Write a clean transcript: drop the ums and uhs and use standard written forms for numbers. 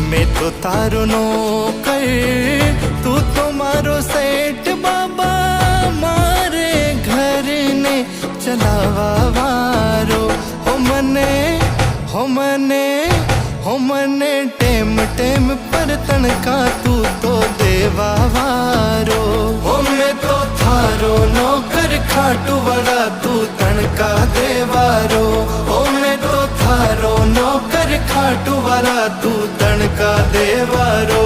मैं तो तारो नौकर, तू तो मारो सेठ बाबा, मारे घर ने चलावा वारो। हो मने टेम टेम पर तनका तू तो देवा वारो। हो मैं तो थारो नौकर खाटू वाला, तू तनका देवारो। हो मैं तो थारो नौकर खाटू वाला, तू तनका देवारो।